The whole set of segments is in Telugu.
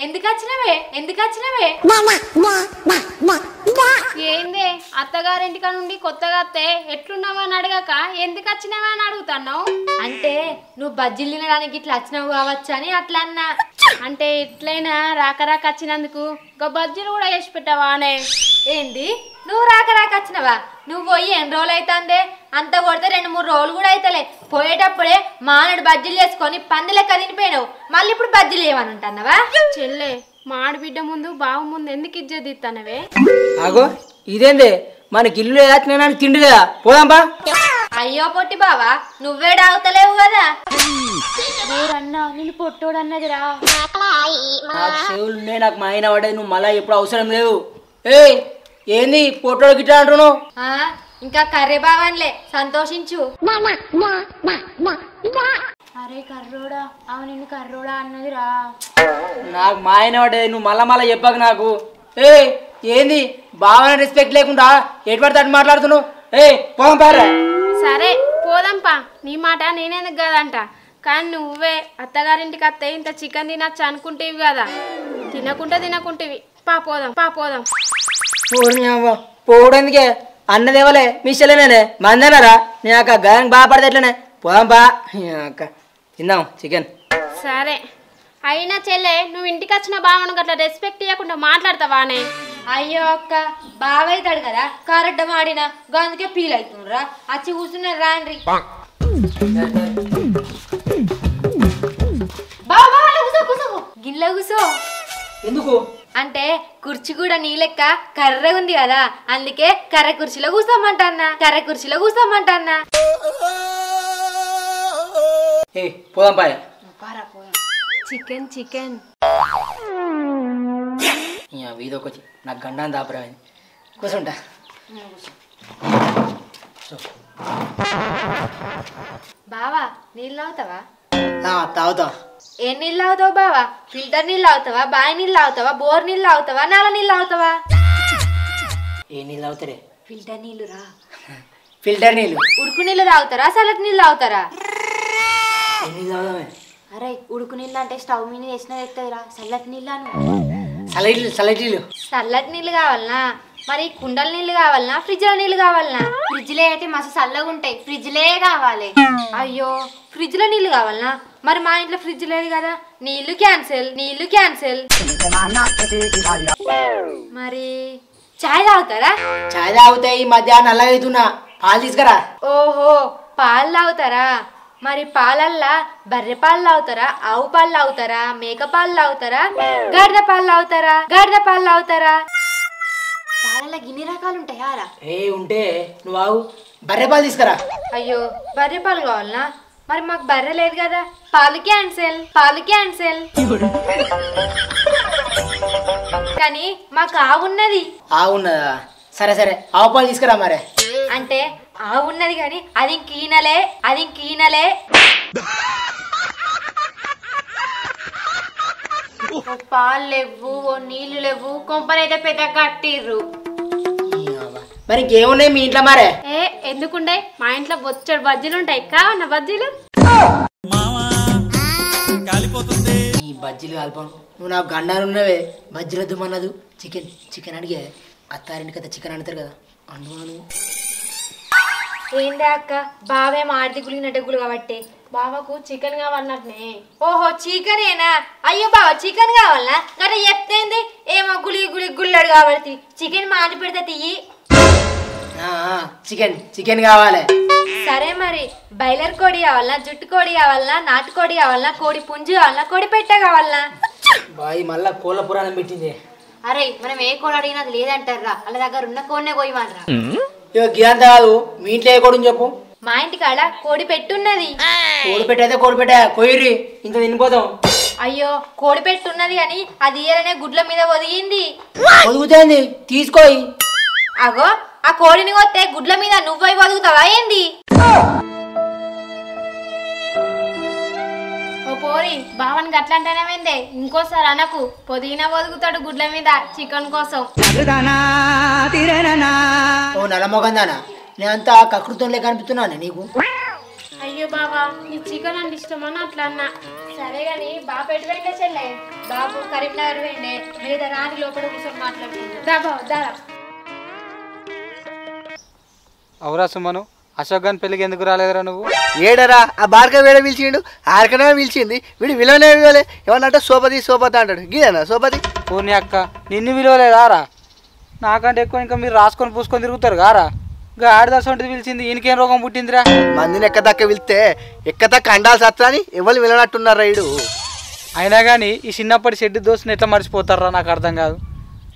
ఎందుకు ఏందే అత్తగారింటికా నుండి కొత్తగా అత్తే ఎట్లున్నావా అని అడగక ఎందుకు వచ్చినావా అని అడుగుతున్నావు. అంటే నువ్వు బజ్జీలు తినడానికి ఇట్లా వచ్చినావు కావచ్చు అని అట్లా అన్నా. అంటే ఎట్లయినా రాక వచ్చినందుకు ఒక బజ్జీలు కూడా వేసి పెట్టావా అనే. ఏంది నువ్వు రాక వచ్చినవా? నువ్వు పోయి ఎన్ని రోజులు అవుతుందే? అంత కొడితే 2-3 రోజులు కూడా అవుతలే. పోయేటప్పుడే మానడు బజ్జీలు చేసుకొని పంది లెక్క తినిపోయినావు. మళ్ళీ ఇప్పుడు బజ్జీలు ఏమని అంటున్నావా? చెల్లె మాడి బిడ్డ ముందు బావ ముందు ఎందుకు ఇజ్జత్ ఇస్తానవే? అగో ఇదేందే మనకి ఇల్లు లేదా తినడానికి తిండి లేదా? పోదాంపా. అయ్యో పొట్టి బావా నువ్వే డాగుతలేవు కదా. అన్నా నేను పొట్టోడు అన్నదిరా. నాకు సేవలు ఉన్నాయి, నాకు మా ఆయన పడేది, నువ్వు మళ్ళీ ఎప్పుడు అవసరం లేదు. ఏ ఏంది పొట్టోడు గిట్లా అంటున్నావు? ఇంకా కర్రే బావన్లే సంతోషించు. అరే కర్రోడా అవు నిన్ను కర్రోడా అన్నదిరా. నాకు మా ఆయన పడేది, నువ్వు మళ్ళా చెప్పాక నాకు. ఏ ఏంది బావని రెస్పెక్ట్ లేకుండా ఎటు పడితే అటు మాట్లాడుతున్నావు? ఏ పోదాం పారా. సరే పోదాంపా, నీ మాట నేనేందుకు కదంట. కానీ నువ్వే అత్తగారింటికి అత్తే ఇంత చికెన్ తినచ్చు అనుకుంటేవి కదా. తినకుంటేవి పోదాం. పోవడానికే అన్నదేవలే మీ చెల్లెనే మందనారా. నేను అక్క గాయం బాగా పడితే ఎట్లనే పోదాంపా అక్క తిందాం చికెన్. సరే అయినా చెల్లె నువ్వు ఇంటికి వచ్చిన బావను గట్లా రెస్పెక్ట్ ఇవ్వకుండా మాట్లాడతావానే? అయ్యో అక్క బావైతాడు కదా కరెక్ట్ మాడినా అందుకే ఫీల్ అవుతుండ్రా. వచ్చి కూర్చున్నారు రాండ్రి. గిల్ల కూసో. ఎందుకు అంటే కుర్చీ కూడా నీ లెక్క కర్ర ఉంది కదా, అందుకే కర్ర కుర్చీలో కూర్చోమంటా. పోదాం పాయ. చికెన్ వీధొకొచ్చి నాకు గండాన్ని దాపరా కూర్చుంటా. బావా నీళ్ళు తాగుతావా? తాగుతా. ఏ నీళ్ళు తాగుతావు బావా? ఫిల్టర్ నీళ్ళు తాగుతావా, బావి నీళ్ళు తాగుతావా, బోర్ నీళ్ళు తాగుతావా, నాల నీళ్ళు తాగుతావా? ఏ నీళ్ళు తాగుతారే? ఫిల్టర్ నీళ్ళు రా. ఫిల్టర్ నీళ్ళు. ఉడుకు నీళ్ళు తాగుతారా, చల్లటి నీళ్ళు తాగుతారా? అరే ఉడుకు నీళ్ళు అంటే స్టవ్ మీద వేసినా ఎత్తదిరా. చల్లటి నీళ్ళు చల్లటి నీళ్ళు కావాలనా? మరి కుండల నీళ్ళు కావాలనా, ఫ్రిడ్జ్ లో నీళ్ళు కావాలనా? ఫ్రిడ్జ్ లో అయితే మస్తు చల్లగా ఉంటాయి, ఫ్రిడ్జ్ లే కావాలి. అయ్యో ఫ్రిడ్జ్ లో నీళ్ళు కావాలనా? మరి మా ఇంట్లో ఫ్రిడ్జ్ లేదు కదా, నీళ్లు క్యాన్సిల్. మరి చాయ్ తాగుతారా? చాయ్ తాగుతాయి మధ్యాహ్నం నల్లగా అవుతున్నా. పాలు తీసుకురా. ఓహో పాలు తాగుతారా? మరి పాలల్లా బర్రె పాలు తాగుతారా, ఆవు పాలు తాగుతారా, మేక పాలు తాగుతారా, గాడిద పాలు తాగుతారా? పాలల్లో గిన్ని రకాలు ఉంటాయా? ఉంటే నువ్వు ఆవు బర్రె పాలు తీసుకురా. అయ్యో బర్రె పాలు కావాలనా? మరి మాకు బర్రె లేదు కదా, పాలు క్యాన్సల్. కానీ మాకు ఆవున్నది. ఆవున్నదా? సరే ఆవు పాలు తీసుకురా. మరి అంటే ఆవున్నది కానీ అది కీనలే. పాలు లేవు, నీళ్లు లేవు, కొంపనైతే పెద్ద కట్టిర్రు. మరి ఇంకేమున్నాయి మీ ఇంట్లో? మరే ఎందుకుండే మా ఇంట్లో బొచ్చడు బజ్జీలు ఉంటాయి. కావన్నా బజ్జీలు? ఈ బజ్జీలు కలపను. నువ్వు నాకు గండాలు ఉన్నవే బజ్జీలు వద్దుమన్నదు. చికెన్ అడిగే అత్తారింటి కదా చికెన్ అంటారు కదా అందువను. ఏందే అక్క బావే మాడిది గులిగినట్టు కాబట్టి బావకు చికెన్ కావాలన్నట్నే. ఓహో చికెనేనా? అయ్యో బావ చికెన్ కావాలనా? గట్ట చెప్తేంది ఏమో గుళ్ళడు కాబట్టి చికెన్ మాడి పెడితే తీయి. చికెన్ కావాలి. సరే మరి బైలర్ కోడి కావాలనా, జుట్టు కోడి కావాలనా, నాటుకోడి కావాలనా, కోడి పుంజు కావాలనా, కోడి పెట్ట కావాలనా? బాయ్ మళ్ళా కోళ్ళ పురాణం పెట్టింది. అరే మనం ఏ కోడి అడిగినది లేదంటారా, వాళ్ళ దగ్గర ఉన్న కోడినే కోయమనరా. గిరంత కాదు, మీ ఇంట్లో ఏ కోడిని చెప్పు. మా ఇంటి కాడ కోడి పెట్టున్నది. కోడి పెట్టయితే కోడి పెట్ట కొయ్యిర్రి ఇంత తినిపోతాం. అయ్యో కోడి పెట్టున్నది అని అది ఇయ్యాలనే గుడ్ల మీద ఒదిగింది. ఒదుగుతుంది తీసుకోయి. అగో ఆ కోడిని కొత్తే గుడ్ల మీద నువ్వై ఒదుగుతావా ఏంది? ఓ పోరి బావని గట్లంటానేమైందే? ఇంకోసారి అనకు, పొదిగిన ఒదుగుతాడు గుడ్ల మీద చికెన్ కోసం. ఓ నల్లమొగందానా నేనంతా కకృతంలో కనిపిస్తున్నాను నీకు. అయ్యో బావా నీ చికెన్ అంటే ఇష్టమని అట్లా అన్నా. సరే గాని బాబు ఎటు వెండే చెల్లె బాబు కరీంనగర్ వెండే మీద రాని లోపల కూర్చొని మాట్లాడుతుంది దారా అవురా సుమను అశోక్ గాని పెళ్ళికి ఎందుకు రాలేదురా నువ్వు? ఏడరా ఆ బార్క వేడ పిలిచిండు ఆరకనే పిలిచింది వీడు విలువనే విలువలే ఏమన్నా సోపతి అంటాడు గీదేనా సోపతి. పూర్ణి అక్క నిన్ను విలువలేదారా? నాకంటే ఎక్కువ ఇంకా మీరు రాసుకొని పూసుకొని తిరుగుతారు కారా? ఇంకా ఆడదాస ఉంటుంది పిలిచింది ఈయనకేం రోగం పుట్టిందిరా? మందిని ఎక్కదక్క పిలిస్తే ఎక్కదక్క అండాల్సి వస్తుందని ఎవరు విలనట్టున్నారా వీడు. అయినా కానీ ఈ చిన్నప్పటి షెడ్ దోస్తుని ఎట్లా మర్చిపోతారా నాకు అర్థం కాదు.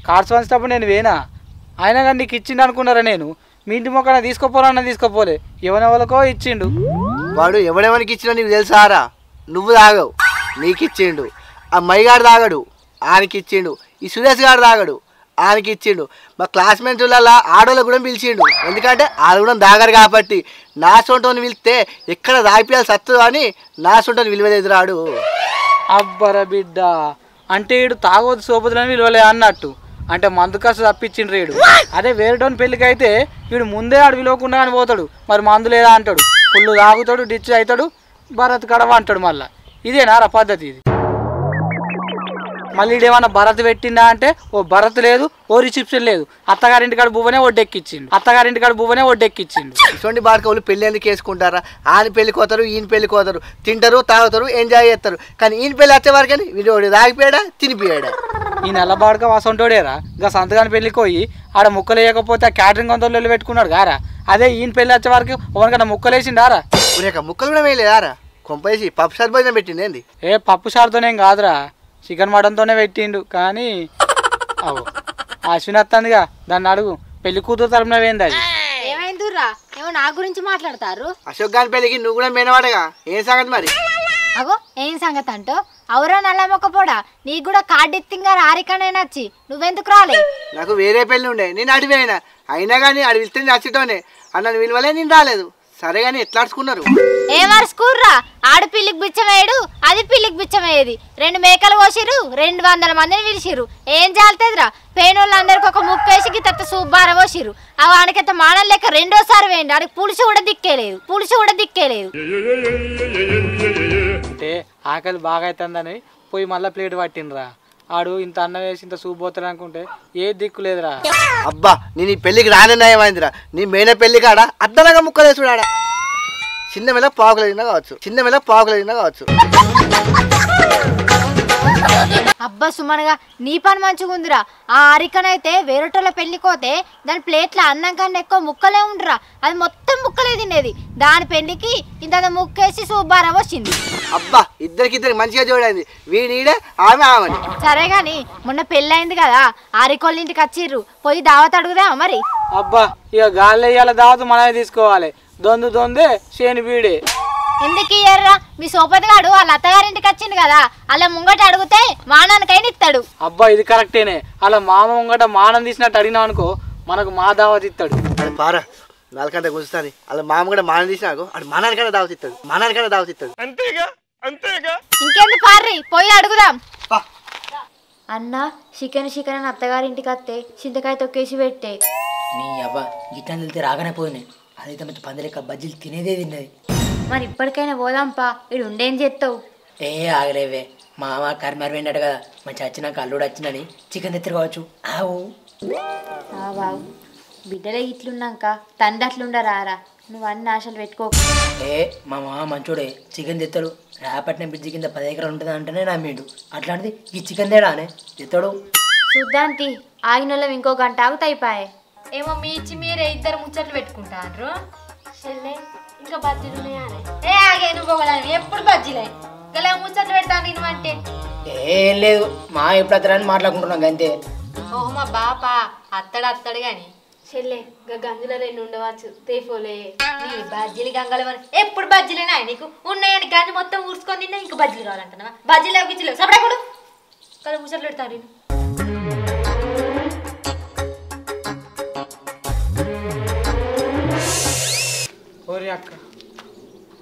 కార్డ్స్ వంచేటప్పుడు నేను వేనా అయినా కానీ నీకు ఇచ్చిండు అనుకున్నారా? నేను మీ ఇంటి మొక్కన తీసుకోపోరా తీసుకోపోలే ఎవరెవరికో ఇచ్చిండు. వాడు ఎవడెవరికి ఇచ్చినా నీకు తెలుసారా? నువ్వు తాగవు నీకు ఇచ్చిండు, ఆ మైగాడు తాగడు ఆయనకి ఇచ్చిండు, ఈ సురేష్ గారు తాగడు ఆయనకి ఇచ్చిండు, మా క్లాస్మేట్లలో ఆడోళ్ళకు కూడా పిలిచిండు. ఎందుకంటే వాళ్ళు కూడా తాగరు కాబట్టి. నా సొంటని పిలిస్తే ఎక్కడ తాగిపోయాలి సత్తు అని నా సొంటని విలువలేదు రాడు. అబ్బరా బిడ్డ అంటే వీడు తాగవద్దు సోపతులని విలువలే అన్నట్టు అంటే మందు కాస్త తప్పించిండు రేడు. అదే వేరేటోని పెళ్ళికి అయితే వీడు ముందే ఆడు విలువకుండా అని పోతాడు, మరి మందు లేదా అంటాడు, ఫుల్ తాగుతాడు, డిచ్ అవుతాడు, భరత్ కడవ అంటాడు. మళ్ళీ ఇదేనారా పద్ధతి? ఇది మళ్ళీ ఇడేమన్నా భరత్ పెట్టిందా అంటే ఓ భరత్ లేదు, ఓ రిసెప్షన్ లేదు, అత్తగారింటికాడ బువ్వనే ఒడ్డెక్కిచ్చిండు. ఇటువంటి బాడకవులు పెళ్ళి ఎందుకు వేసుకుంటారా? ఆయన పెళ్ళికి పోతారు, ఈయన పెళ్ళికి పోతారు, తింటారు, తాగుతారు, ఎంజాయ్ చేస్తారు. కానీ ఈయన పెళ్ళి వచ్చే వరకు అని వీడు తాగిపోయాడా తినిపోయాడా? ఈ నల్లబాడక వాసంటోడేరా ఇంకా సంతగాని పెళ్ళికి పోయి ఆడ ముక్కలు వేయకపోతే ఆ క్యాటరింగ్ కొంతలో పెట్టుకున్నాడు కారా? అదే ఈయన పెళ్ళి వచ్చే వరకు ఎవరికన్నా ముక్కలు వేసిండారా? ముక్కలు కూడా వేయలేదారా? కొంపేసి పప్పు సరిపోయిన పెట్టింది ఏంది? ఏ పప్పు సారుతోనేం కాదురా, చికెన్ మటన్తోనే పెట్టిండు. కానీ అవు అశ్విన్ వస్తుందిగా దాన్ని అడుగు, పెళ్లి కూతురు తరపున వేయింది అది. ఏమైందిరా? ఏమో నా గురించి మాట్లాడతారు. అశోక్ గారి పెళ్ళికి నువ్వు కూడా మేనవాడగా ఏం సంగతి మరి? అగో ఏం సంగతి అంటో అవురా నల్ల మొక్కపోడా నీకు కూడా కార్డు ఎత్తింగా రారికనే నచ్చి నువ్వెందుకు రాలే? నాకు వేరే పెళ్ళి ఉండే నేను అడిపోయినా, అయినా కానీ అడి వెళ్తే నచ్చటోనే అన్నను విలువలే నేను రాలేదు. సరే కానీ ఎట్లా అడుచుకున్నారు? ఏమరుచుకుర్రా? ఆడు పిల్లికి బిచ్చమేయడు, అది పిల్లికి బిచ్చమయ్యేది. 2 మేకలు కోసిరు, 200 మందిని పిలిచిరు. ఏం చాలుతుందిరా? పేనోళ్ళందరికి ఒక ముప్పేసి గిత్త సూబార పోసిరు. అవి ఆనకెత్త మానలు లెక్క రెండోసారి వేయండి. ఆడికి పులుసు కూడా దిక్కేలేదు. అంటే ఆకలి బాగా అవుతుందని పోయి మళ్ళీ ప్లేట్ పట్టిండ్రా. ఆడు ఇంత అన్నం వేసి ఇంత సూప్ పోతాడు అనుకుంటే ఏ దిక్కు లేదురా. అబ్బా నేను ఈ పెళ్ళికి రానన్నాయమైందిరా. నీ మేన పెళ్లి కాడ అద్దనగా ముక్కలే చూడాడా. చిన్న మెల్ల పాకులైనా కావచ్చు. అబ్బా సుమనగా నీ పని మంచిగుందిరా. ఆ అరికనైతే వేరేటోళ్ళ పెళ్లికోతే దాని ప్లేట్ల అన్నం కన్నా ఎక్కువ ముక్కలే ఉండరా. అది మొత్తం ముక్కలే తినేది. దాని పెళ్లికి ఇంత ముక్కేసి సూబారా వచ్చింది. అబ్బా ఇద్దరికి మంచిగా చూడండి, వీడీడే ఆమె ఆమెని. సరే గాని మొన్న పెళ్ళయింది కదా, ఆరికోళ్ళ ఇంటికి వచ్చిర్రు, పోయి దావత్ అడుగుదా మరి? అబ్బా ఇక గాలి వేయాల దావత్ మనమే తీసుకోవాలి. దొందే శేని వీడే. ఎందుకు ఇయ్యర్రా? మీ సోపతిగాడు వాళ్ళ అత్తగారింటికి వచ్చింది కదా, అలా ముంగట అడిగితే మానానికైనా ఇస్తాడు. అబ్బా ఇది కరెక్టేనే. అలా మామ ముంగట మానం తీసినట్టు అడిగినాం అనుకో మనకు మా దావత్ ఇస్తాడు. అది పారా నాలుగంట గుంజుతుంది. అలా మామ కూడా మానం తీసినాకు అటు మానానికైనా దావత్ ఇస్తాడు. అంతేగా. ఇంకెందుకు పార్రి, పోయి అడుగుదాం. అన్న చికెన్ అని అత్తగారింటికి వస్తే చింతకాయ తొక్కేసి పెట్టే. నీ అవ్వ గిట్లని వెళ్తే రాగానే పోయినాయి. అదైతే మంచి పందిలేక బజ్జీలు తిన్నది. మరి ఇప్పటికైనా పోదాంపా, ఇడు ఉండేం చేస్తావు? ఏ ఆగలేవే, మామ కర్మర్ పోయినట్టు కదా, మంచి వచ్చినాక అల్లుడు వచ్చినని చికెన్ తెత్తరు కావచ్చు. ఆవు బావు బిడ్డలే ఇట్లున్నాక తండ్రి అట్లుండరారా. నువ్వు అన్ని ఆశలు పెట్టుకో. ఏ మా మామ మంచోడే, చికెన్ తెస్తాడు. రేపట్నం బ్రిడ్జి కింద 10 ఎకరాలు ఉంటుంది అంటేనే నమ్మిండు. అట్లాంటిది ఈ చికెన్ తేడానే తెస్తాడు. చూద్దాంతి ఆగిన వాళ్ళం ఇంకో గంట ఆగుతాయిపాయే. ఏమో మీ ఇచ్చి మీరే ఇద్దరు ముచ్చట్లు పెట్టుకుంటారు. ఇంకా బజ్జీలు ఉన్నాయా? ఏ ఆగే నువ్వు ఎప్పుడు బజ్జీలే ఇలా ముచ్చట్లు పెడతాను నేను అంటే. ఏం లేదు మా ఎప్పుడు అత్తడని మాట్లాడుకుంటున్నాం అంతే. ఓహో మా బాపా అత్తడు గాని చెల్లె గంజుల 2 ఉండవచ్చు తేఫోలే. నీ బజ్జీలు గంగల ఎప్పుడు బజ్జీలేనా నీకు ఉన్నాయని గంజి మొత్తం ఊడ్చుకొని తిన్నా ఇంకా బజ్జీలు కావాలంటున్నావా? బజ్జీలు గిజ్జీలు సపడకూడదు కదా ముచ్చట్లు పెడతారు. ఓరి అక్క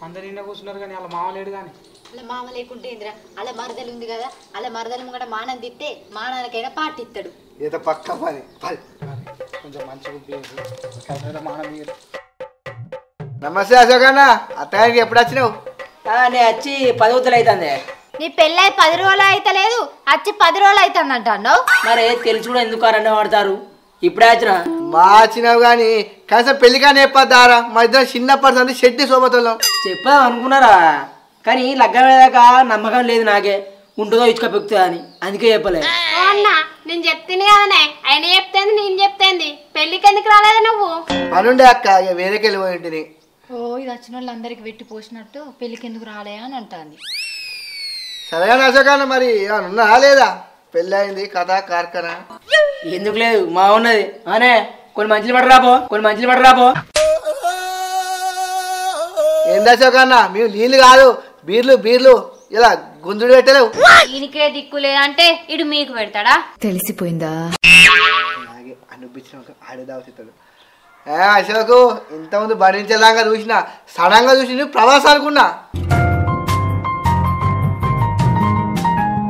అందరు నిన్న కూర్చున్నారు కానీ అలా మామ లేడు. కానీ అలా మామ లేకుంటే ఏందిరా? అలా మరదలు ఉంది కదా, అలా మరదలు ముంగట మానం తిత్తే మానానికైనా పార్టీ ఇస్తాడు. ఏదో పక్క పని కొంచెం మంచిగా మానం. నమస్తే అశోక్ అన్న, అత్తగారికి ఎప్పుడు వచ్చినావు? నేను వచ్చి 10 అవుతుంది. నీ పెళ్ళై 10 రోజులు అయితే లేదు, వచ్చి 10 రోజులు అవుతుందంట అన్నావు. మరి తెలిసి కూడా ఎందుకు అరన్న వాడతారు? ఇప్పుడే వచ్చిన మా వచ్చినావు కానీ కనీసం పెళ్లి కానీ చెప్పద్దారా? మా ఇద్దరు చిన్నప్పటి నుంచి షెట్టి సోబతులం. చెప్పా అనుకున్నారా, కానీ లగ్గం వేదాకా నమ్మకం లేదు నాకే, ఉంటుందో ఇచ్చుక పెక్కుతుందా అని, అందుకే చెప్పలే. అన్న నేను చెప్తాను కదనే, ఆయన చెప్తేంది నేను చెప్తేంది, పెళ్లికి ఎందుకు రాలేదు నువ్వు? అనుండే అక్క, ఇక వేరేకి వెళ్ళిపోయింటిని. ఓ ఇది వచ్చిన వాళ్ళందరికి పెట్టి పోసినట్టు పెళ్లికి ఎందుకు రాలే అని అంటాంది. సరేగా అశోకన్న, మరి ఏమన్నా లేదా? పెళ్ళి అయింది కథ కార్ఖానా? ఎందుకు లేదు, మా ఉన్నది అనే కొన్ని మంచిలు పడరాపో. ఏంది అశోకన్న, మేము నీళ్ళు కాదు బీర్లు ఇలా గుంజుడు పెట్టలేవు. ఈయనకే దిక్కు లేదంటే ఇడు మీకు పెడతాడా? తెలిసిపోయిందా? అలాగే అనిపించిన ఆడేదావుతాడు. అశోకు ఇంతకుముందు భరించేలాగా చూసిన, సడన్ గా చూసి ప్రవాసం అనుకున్నా.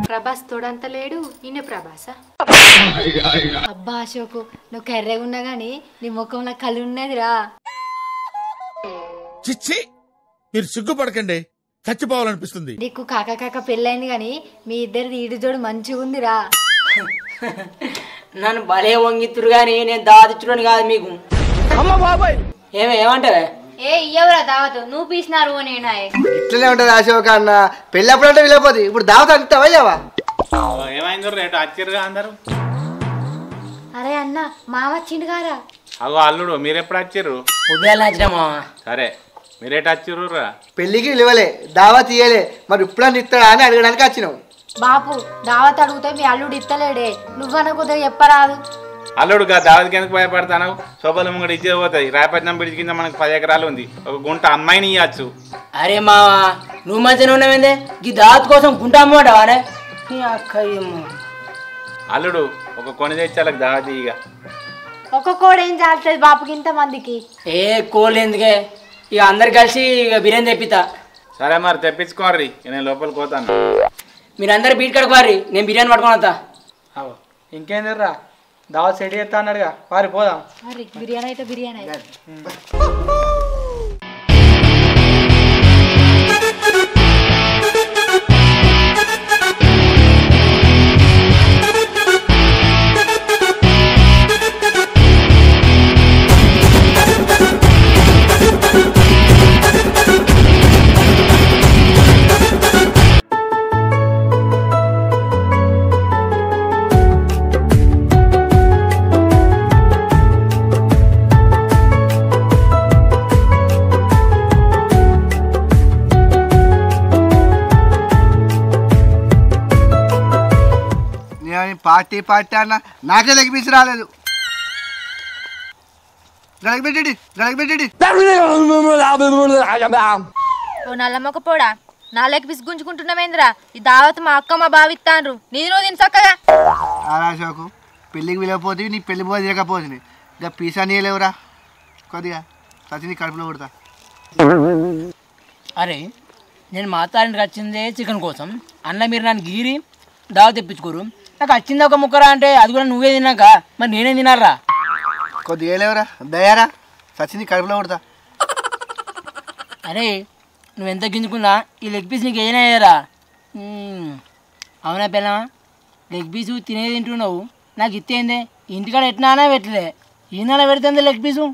ప్రభాస్ తోడంత లేడు, ఈయన ప్రభాస. అబ్బా అశోకు, నువ్వు కర్రెగా ఉన్నా గానీ నీ ముఖంలో కళ్ళు ఉన్నదిరా. చిచ్చి, మీరు సిగ్గుపడకండి, చచ్చిపోవాలనిపిస్తుంది. నీకు కాక పెళ్ళైంది గాని మీ ఇద్దరిది ఈడు జోడు మంచిగా ఉందిరా. నన్ను భలే వంగిత్తురు గాని నేను దావతిచ్చుడని కాదు మీకు. ఏమంటావే? ఏ ఇయ్యవురా దావతు, నువ్వు పీసినారు నేనా? ఇట్లనే ఉంటది అశోక అన్న, పెళ్ళి అప్పుడంటే వెళ్ళిపోతుంది, ఇప్పుడు దావత అంటావయ్యావా? ఏమైందో రేటు వచ్చిర్రుగా అందరు. అరే అన్న మామ వచ్చిండు గారా. అగో అల్లుడు, మీరెప్పుడు వచ్చిర్రు? ఉదయాలు నచ్చినామా? సరే, మీరేట వచ్చిర్రు రా? పెళ్ళికి ఇవ్వలే, దావత్ ఇయ్యలే, మరి ఇప్పుడన్నా ఇస్తాడా అని అడగడానికి వచ్చినావు. బాపు దావత్ అడిగితే మీ అల్లుడు ఇత్తలేడే, నువ్వనుకుంటే చెప్పరాదు. అల్లుడుగా దావతికి ఎందుకు భయపడతాను? శోభలు ముంగడు ఇచ్చే పోతాయి. రాయపట్నం బ్రిడ్జ్ కింద మనకు 10 ఎకరాలు ఉంది, ఒక గుంట అమ్మాయిని ఇవ్వచ్చు. అరే మావా, నువ్వు మంచిగా ఉన్నావేందే, ఈ దావత్ కోసం గుంట అమ్మవాడే అక్క. అల్లుడు ఒక కొని తెచ్చాలకు దావతి ఇక. ఒక కోడ ఏం చాలుతుంది బాపుకి ఇంత మందికి? ఏ కోళ్ళు ఎందుకే, ఇక అందరు కలిసి ఇక బిర్యానీ తెప్పిస్తా. సరే మరి తెప్పించుకోర్రి, నేను లోపలికి పోతాను. మీరందరూ బీట్ కడుకోర్రి, నేను బిర్యానీ పట్టుకొని వస్తా. ఇంకేంది రా, దావత్ సెట్ చేస్తా అన్నాడుగా, వారి పోదాం. బిర్యానీ అయితే బిర్యానీ. పార్టీ అన్న నాకే లెగ్ రాలేదు. గలగబెట్టి ఓ నల్లమ్మక పోడా, నా లెగ్ పీస్ గుంజుకుంటున్నావేంద్రా? ఈ దావత్ మా అక్క మా బావిత్తాన్రు, నీది రోజు తిని చక్కగా. అశోకు, పెళ్ళికి వెళ్ళకపోతే నీ పెళ్లి పోతే తిరగకపోతుంది, ఇంకా పీసా నీయలేవురా, కొద్దిగా సచిని కడుపులో కొడతా. అరే నేను మాట్లాడికి వచ్చిందే చికెన్ కోసం, అన్న మీరు నన్ను గీరి దావత్ తెప్పించుకోరు, నాకు వచ్చింది ఒక ముక్కరా అంటే అది కూడా నువ్వే తిన్నాక మరి నేనే తినారా? కొద్దిగా లేవురా, దయారా, సచిని కడుపులో కొడతా. అరే నువ్వు ఎంత గింజుకున్నా ఈ లెగ్ పీస్ నీకు ఏమైనా అయ్యారా? అవునా పిల్లమా, లెగ్ పీసు తినేది తింటున్నావు, నాకు ఇత్తేందే, ఇంటికాడ ఎట్నానా పెట్టలే, ఈనాడ పెడుతుంది లెగ్ పీసు.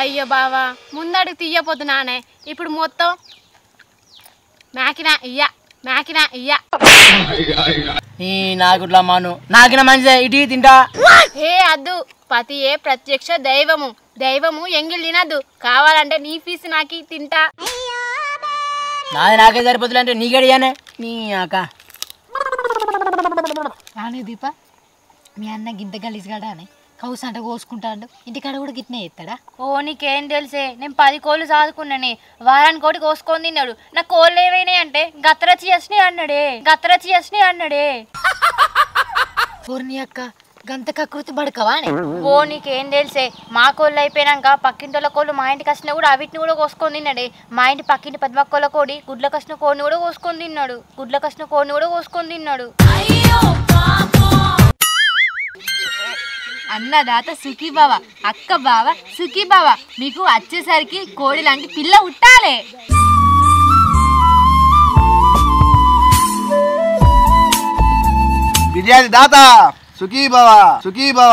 అయ్యో బావా, ముందడికి తీయపోతున్నానే, ఇప్పుడు మొత్తం నాకినా ఇయ్య. నాకు ఇట్లా మాను, నాకిన మంచిదే, ఇటీ తింటా. ఏ అద్దు, పతియే ప్రత్యక్ష దైవము ఎంగిల్ తినద్దు, కావాలంటే నీ పీసు నాకి తింటా. నాది నాకే సరిపోతుంది అంటే నీకడియానే నీ అక్క. రాని దీప, మీ అన్న గింత గలీజ్గాడా అని కౌసు అంట కోసుకుంటాడు, ఇంటికాడ కూడా గిట్నే ఎత్తాడా? ఓ నీకేం తెలిసే, నేను 10 కోళ్ళు సాదుకున్నానే, వారానికి కోటి కోసుకొని తిన్నాడు. నా కోళ్ళు ఏమైనాయి అంటే గత్తరచి చేసినాయి అన్నాడే. పూర్ణి అక్క గంత కకృతి పడకవా? ఓ నీకేం తెలిసే, మా కోళ్ళు అయిపోయినాక పక్కింటోళ్ళ కోళ్ళు మా ఇంటికి వచ్చినా కూడా అవిటిని కూడా కోసుకొని తిన్నాడే. మా ఇంటి పక్కింటి పద్మక్కల కోడి గుడ్ల కసిన కోడిని కూడా కోసుకొని తిన్నాడు. అన్నదాత సుఖీ బావ, అక్క బావ సుఖీ బావ, మీకు వచ్చేసరికి కోడి లాంటి పిల్ల ఉట్టాలే. వ్యాధి దాత సుఖీ భవ